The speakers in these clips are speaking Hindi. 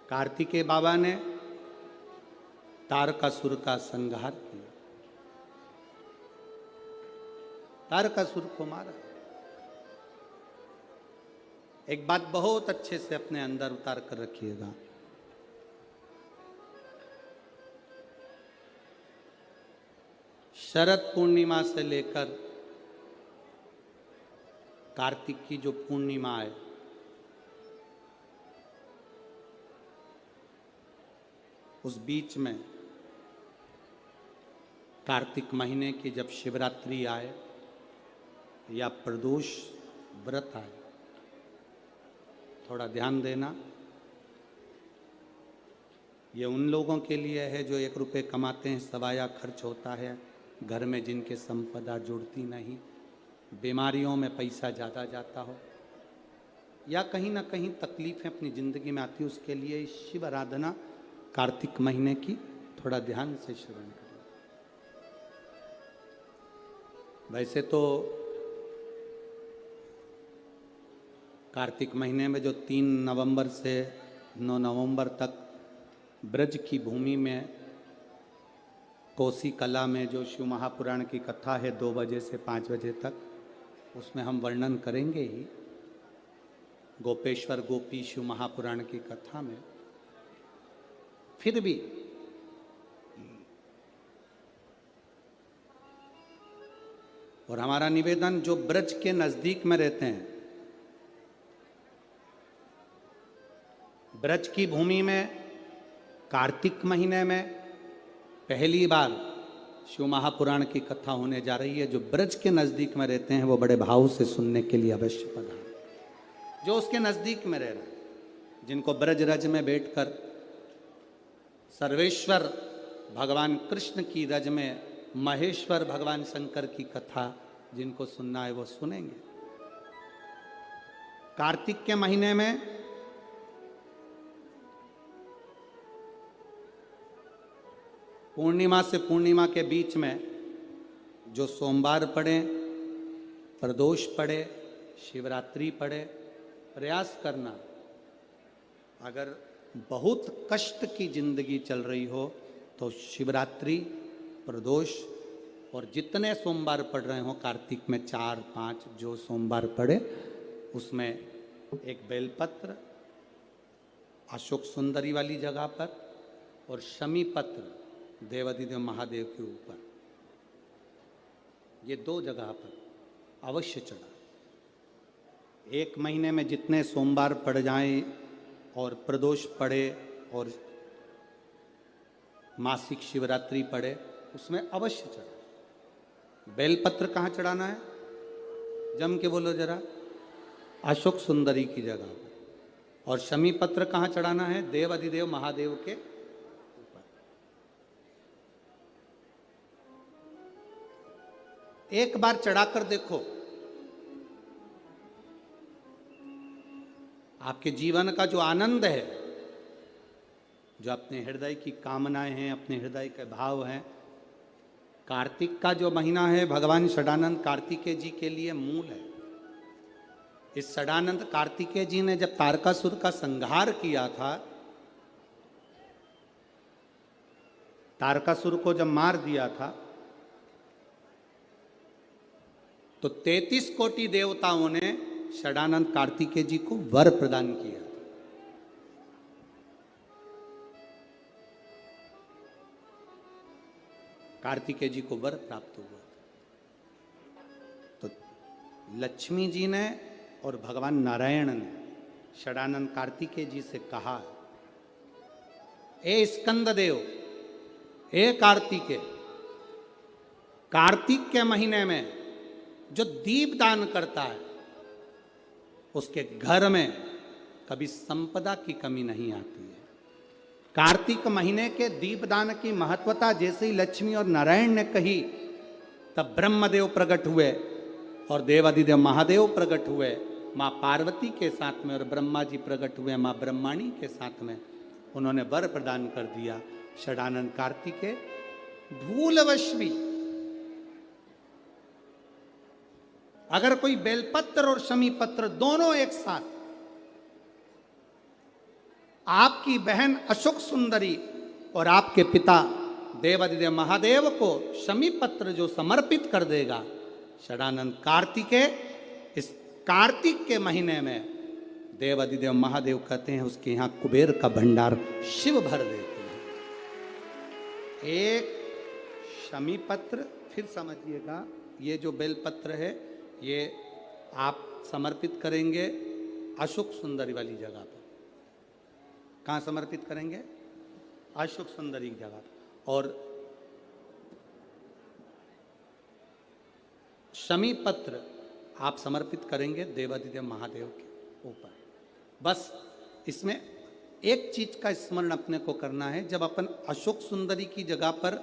कार्तिकेय बाबा ने तारकासुर का संहार किया, तारकासुर को मारा। एक बात बहुत अच्छे से अपने अंदर उतार कर रखिएगा, शरद पूर्णिमा से लेकर कार्तिक की जो पूर्णिमा है, उस बीच में कार्तिक महीने की जब शिवरात्रि आए या प्रदोष व्रत आए, थोड़ा ध्यान देना। ये उन लोगों के लिए है जो 1 रुपये कमाते हैं, सवाया खर्च होता है, घर में जिनके संपदा जुड़ती नहीं, बीमारियों में पैसा ज़्यादा जाता हो, या कहीं ना कहीं तकलीफें अपनी ज़िंदगी में आती, उसके लिए शिव आराधना कार्तिक महीने की थोड़ा ध्यान से श्रवण करें। वैसे तो कार्तिक महीने में जो 3 नवंबर से 9 नवंबर तक ब्रज की भूमि में कोसी कला में जो शिव महापुराण की कथा है 2 बजे से 5 बजे तक, उसमें हम वर्णन करेंगे ही गोपेश्वर गोपी शिव महापुराण की कथा में। फिर भी और हमारा निवेदन, जो ब्रज के नजदीक में रहते हैं, ब्रज की भूमि में कार्तिक महीने में पहली बार शिव महापुराण की कथा होने जा रही है। जो ब्रज के नजदीक में रहते हैं वो बड़े भाव से सुनने के लिए अवश्य पधारें। जो उसके नजदीक में रह रहे हैं, जिनको ब्रज रज में बैठकर सर्वेश्वर भगवान कृष्ण की रज में महेश्वर भगवान शंकर की कथा जिनको सुनना है वो सुनेंगे। कार्तिक के महीने में पूर्णिमा से पूर्णिमा के बीच में जो सोमवार पड़े, प्रदोष पड़े, शिवरात्रि पड़े, प्रयास करना, अगर बहुत कष्ट की जिंदगी चल रही हो तो शिवरात्रि, प्रदोष और जितने सोमवार पड़ रहे हो कार्तिक में 4-5 जो सोमवार पड़े, उसमें एक बेलपत्र अशोक सुंदरी वाली जगह पर और शमी पत्र देवाधिदेव महादेव के ऊपर, ये 2 जगह पर अवश्य चढ़ा। 1 महीने में जितने सोमवार पड़ जाएं और प्रदोष पड़े और मासिक शिवरात्रि पड़े, उसमें अवश्य चढ़ा। बेलपत्र कहाँ चढ़ाना है? जम के बोलो जरा। अशोक सुंदरी की जगह पर। और शमी पत्र कहाँ चढ़ाना है? देव अधिदेव महादेव के ऊपर। एक बार चढ़ाकर देखो, आपके जीवन का जो आनंद है, जो अपने हृदय की कामनाएं हैं, अपने हृदय के भाव हैं, कार्तिक का जो महीना है भगवान षडानंद कार्तिकेय जी के लिए मूल है। इस षडानंद कार्तिकेय जी ने जब तारकासुर का संहार किया था, तारकासुर को जब मार दिया था, तो 33 कोटि देवताओं ने षडानंद कार्तिकेय जी को वर प्रदान किया। कार्तिकेय जी को वर प्राप्त हुआ। तो लक्ष्मी जी ने और भगवान नारायण ने षडानंद कार्तिकेय जी से कहा, ए स्कंद देव, ए कार्तिकेय, कार्तिक के महीने में जो दीप दान करता है उसके घर में कभी संपदा की कमी नहीं आती है। कार्तिक महीने के दीपदान की महत्वता जैसे ही लक्ष्मी और नारायण ने कही, तब ब्रह्मदेव प्रकट हुए और देवाधिदेव महादेव प्रकट हुए माँ पार्वती के साथ में, और ब्रह्मा जी प्रकट हुए माँ ब्रह्माणी के साथ में। उन्होंने वर प्रदान कर दिया। षडानंद कार्तिकेय भूलवश भी अगर कोई बेलपत्र और शमी पत्र दोनों एक साथ आपकी बहन अशोक सुंदरी और आपके पिता देवादिदेव महादेव को शमी पत्र जो समर्पित कर देगा, षडानंद कार्तिकेय, इस कार्तिक के महीने में देवादिदेव महादेव कहते हैं उसके यहाँ कुबेर का भंडार शिव भर देते हैं। एक शमी पत्र, फिर समझिएगा, ये जो बेलपत्र है ये आप समर्पित करेंगे अशोक सुंदरी वाली जगह पर। कहाँ समर्पित करेंगे? अशोक सुंदरी की जगह पर। और शमी पत्र आप समर्पित करेंगे देवादिदेव महादेव के ऊपर। बस इसमें एक चीज का स्मरण अपने को करना है, जब अपन अशोक सुंदरी की जगह पर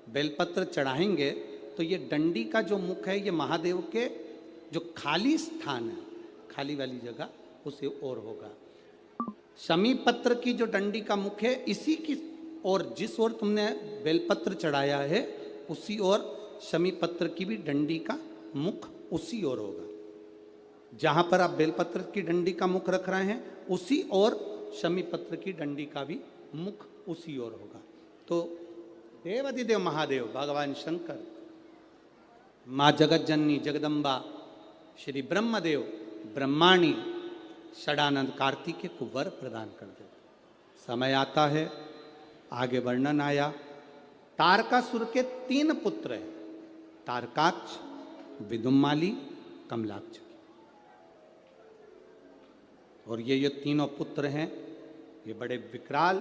बेलपत्र चढ़ाएंगे तो ये डंडी का जो मुख है ये महादेव के जो खाली स्थान है, खाली वाली जगह, उसे ओर होगा। शमी पत्र की जो डंडी का मुख है इसी की ओर, जिस ओर तुमने बेलपत्र चढ़ाया है उसी ओर शमी पत्र की भी डंडी का मुख उसी ओर होगा। जहां पर आप बेलपत्र की डंडी का मुख रख रहे हैं उसी ओर शमी पत्र की डंडी का भी मुख उसी ओर होगा। तो देवादिदेव महादेव भगवान शंकर, माँ जगत जननी जगदम्बा, श्री ब्रह्मदेव ब्रह्माणी षडानंद कार्तिकेय को वर प्रदान कर दे। समय आता है, आगे वर्णन आया, तारकासुर के 3 पुत्र हैं, तारकाक्ष, विदुम्माली, कमलाक्ष। और ये तीनों पुत्र हैं, ये बड़े विकराल,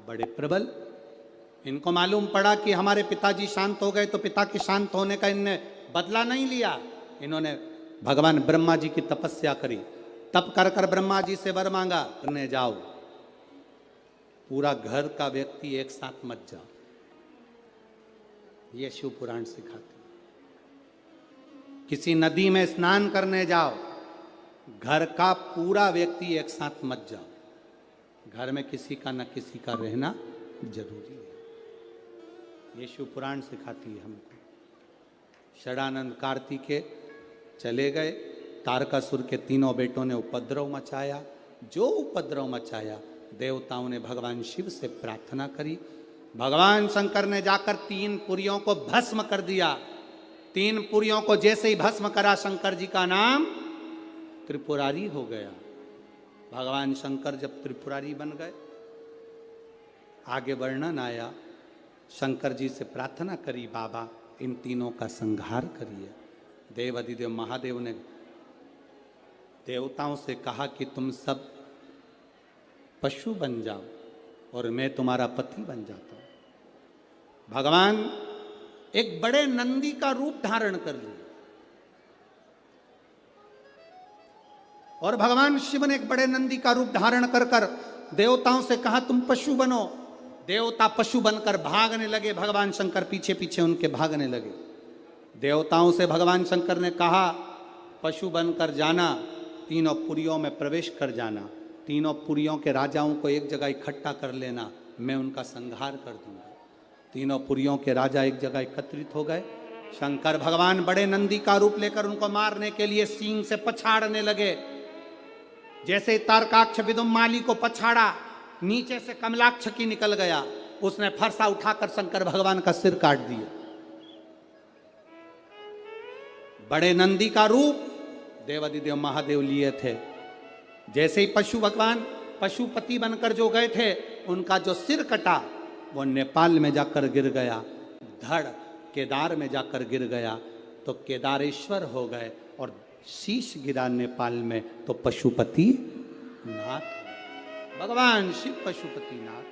बड़े प्रबल। इनको मालूम पड़ा कि हमारे पिताजी शांत हो गए तो पिता के शांत होने का इनने बदला नहीं लिया। इन्होंने भगवान ब्रह्मा जी की तपस्या करी, तप कर कर ब्रह्मा जी से वर मांगा, करने जाओ पूरा घर का व्यक्ति एक साथ मत जाओ। ये शिव पुराण सिखाते। किसी नदी में स्नान करने जाओ, घर का पूरा व्यक्ति एक साथ मत जाओ। घर में किसी का न किसी का रहना जरूरी है। ये शिव पुराण सिखाती है हमको। षडानंद कार्तिकेय चले गए, तारकासुर के 3 बेटों ने उपद्रव मचाया। जो उपद्रव मचाया, देवताओं ने भगवान शिव से प्रार्थना करी। भगवान शंकर ने जाकर 3 पुरियों को भस्म कर दिया। 3 पुरियों को जैसे ही भस्म करा, शंकर जी का नाम त्रिपुरारी हो गया। भगवान शंकर जब त्रिपुरारी बन गए, आगे वर्णन आया, शंकर जी से प्रार्थना करी, बाबा इन 3 का संहार करिए। देवादिदेव महादेव ने देवताओं से कहा कि तुम सब पशु बन जाओ और मैं तुम्हारा पति बन जाता हूं। भगवान एक बड़े नंदी का रूप धारण कर लिए और भगवान शिव ने एक बड़े नंदी का रूप धारण कर कर देवताओं से कहा तुम पशु बनो। देवता पशु बनकर भागने लगे, भगवान शंकर पीछे पीछे उनके भागने लगे। देवताओं से भगवान शंकर ने कहा पशु बनकर जाना, 3 पुरियों में प्रवेश कर जाना, 3 पुरियों के राजाओं को एक जगह इकट्ठा कर लेना, मैं उनका संहार कर दूंगा। 3 पुरियों के राजा एक जगह एकत्रित हो गए। शंकर भगवान बड़े नंदी का रूप लेकर उनको मारने के लिए सींग से पछाड़ने लगे। जैसे ही तारकाक्ष विदुम्माली को पछाड़ा, नीचे से कमलाक्ष की निकल गया, उसने फरसा उठाकर शंकर भगवान का सिर काट दिया। बड़े नंदी का रूप देवादिदेव महादेव लिए थे। जैसे ही पशु भगवान पशुपति बनकर जो गए थे, उनका जो सिर कटा वो नेपाल में जाकर गिर गया, धड़ केदार में जाकर गिर गया तो केदारेश्वर हो गए, और शीश गिरा नेपाल में तो पशुपति नाथ, भगवान शिव पशुपति नाथ।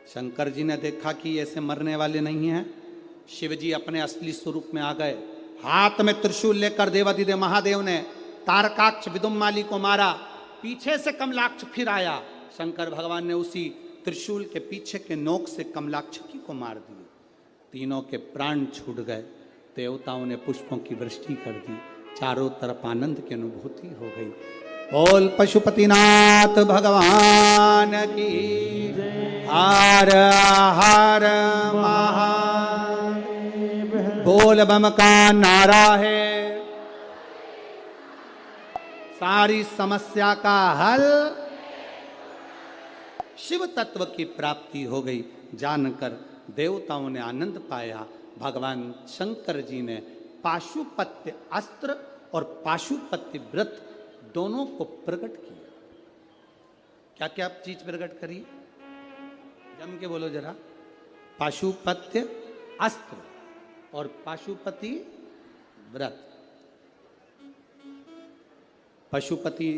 शंकर जी ने देखा कि ऐसे मरने वाले नहीं हैं। शिव जी अपने असली स्वरूप में आ गए। हाथ में त्रिशूल लेकर देवादिदेव महादेव ने तारकाक्ष विदुम्माली को मारा। पीछे से कमलाक्ष फिर आया। शंकर भगवान ने उसी त्रिशूल के पीछे के नोक से कमलाक्ष को मार दिए। तीनों के प्राण छूट गए। देवताओं ने पुष्पों की वृष्टि कर दी। चारों तरफ आनंद की अनुभूति हो गई। बोल पशुपतिनाथ भगवान की हर हर महादेव। बोल बम का नारा है। सारी समस्या का हल शिव तत्व की प्राप्ति हो गई। जानकर देवताओं ने आनंद पाया। भगवान शंकर जी ने पाशुपत्य अस्त्र और पाशुपत्य व्रत दोनों को प्रकट किया। क्या क्या चीज प्रकट करी? जम के बोलो जरा। पाशुपत्य अस्त्र और पाशुपति व्रत। पशुपति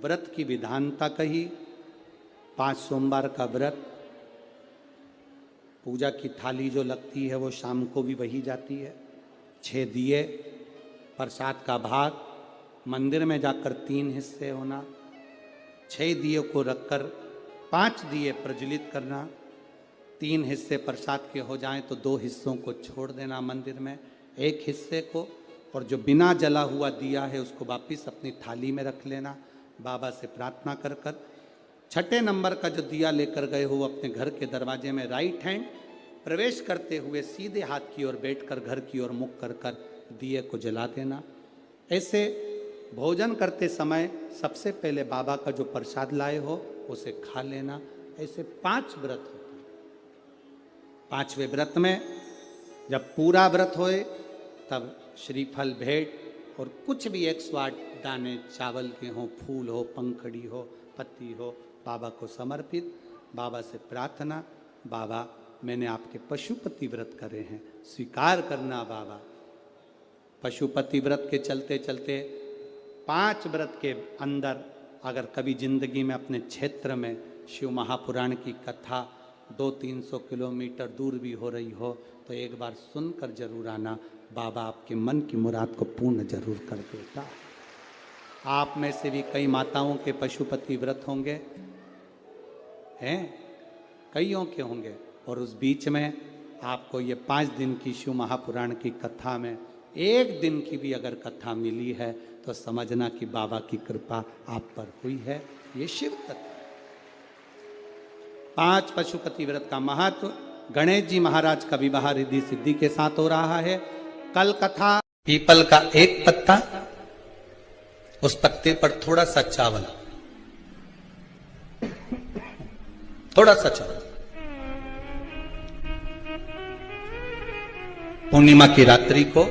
व्रत की विधानता कही। 5 सोमवार का व्रत, पूजा की थाली जो लगती है वो शाम को भी वही जाती है। 6 दिए, प्रसाद का भाग, मंदिर में जाकर 3 हिस्से होना, 6 दिए को रखकर 5 दिए प्रज्वलित करना, 3 हिस्से प्रसाद के हो जाएं तो 2 हिस्सों को छोड़ देना मंदिर में, 1 हिस्से को और जो बिना जला हुआ दिया है उसको वापिस अपनी थाली में रख लेना। बाबा से प्रार्थना कर कर 6ठे नंबर का जो दिया लेकर गए हो अपने घर के दरवाजे में राइट हैंड प्रवेश करते हुए सीधे हाथ की ओर बैठकर घर की ओर मुख कर कर दिए को जला देना। ऐसे भोजन करते समय सबसे पहले बाबा का जो प्रसाद लाए हो उसे खा लेना। ऐसे 5 व्रत होते हैं। 5वें व्रत में जब पूरा व्रत होए तब श्रीफल भेंट और कुछ भी 108 दाने चावल के हों, फूल हो, पंखड़ी हो, पत्ती हो, बाबा को समर्पित। बाबा से प्रार्थना, बाबा मैंने आपके पशुपति व्रत करे हैं, स्वीकार करना बाबा। पशुपति व्रत के चलते चलते 5 व्रत के अंदर अगर कभी जिंदगी में अपने क्षेत्र में शिव महापुराण की कथा 200-300 किलोमीटर दूर भी हो रही हो तो एक बार सुनकर जरूर आना। बाबा आपके मन की मुराद को पूर्ण जरूर कर देता। आप में से भी कई माताओं के पशुपति व्रत होंगे, हैं, कईयों के होंगे। और उस बीच में आपको ये 5 दिन की शिव महापुराण की कथा में 1 दिन की भी अगर कथा मिली है तो समझना कि बाबा की कृपा आप पर हुई है। ये शिव तत्व। 5 पशुपति व्रत का महत्व। गणेश जी महाराज का विवाह रिद्धि सिद्धि के साथ हो रहा है। कल कथा पीपल का 1 पत्ता, उस पत्ते पर थोड़ा सा चावल, थोड़ा सा चावल। पूर्णिमा की रात्रि को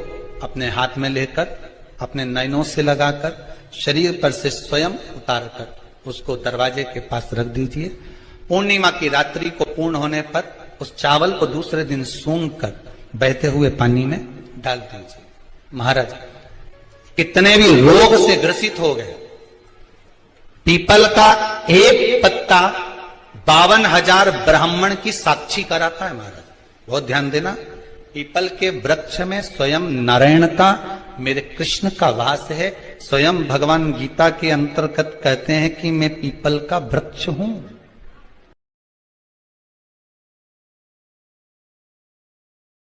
अपने हाथ में लेकर अपने नयनों से लगाकर शरीर पर से स्वयं उतारकर उसको दरवाजे के पास रख दीजिए। पूर्णिमा की रात्रि को पूर्ण होने पर उस चावल को दूसरे दिन सूंघ कर बहते हुए पानी में डाल दीजिए। महाराज कितने भी रोग से ग्रसित हो गए, पीपल का 1 पत्ता 52,000 ब्राह्मण की साक्षी कराता है। महाराज बहुत ध्यान देना। पीपल के वृक्ष में स्वयं नारायण का, मेरे कृष्ण का वास है। स्वयं भगवान गीता के अंतर्गत कहते हैं कि मैं पीपल का वृक्ष हूं।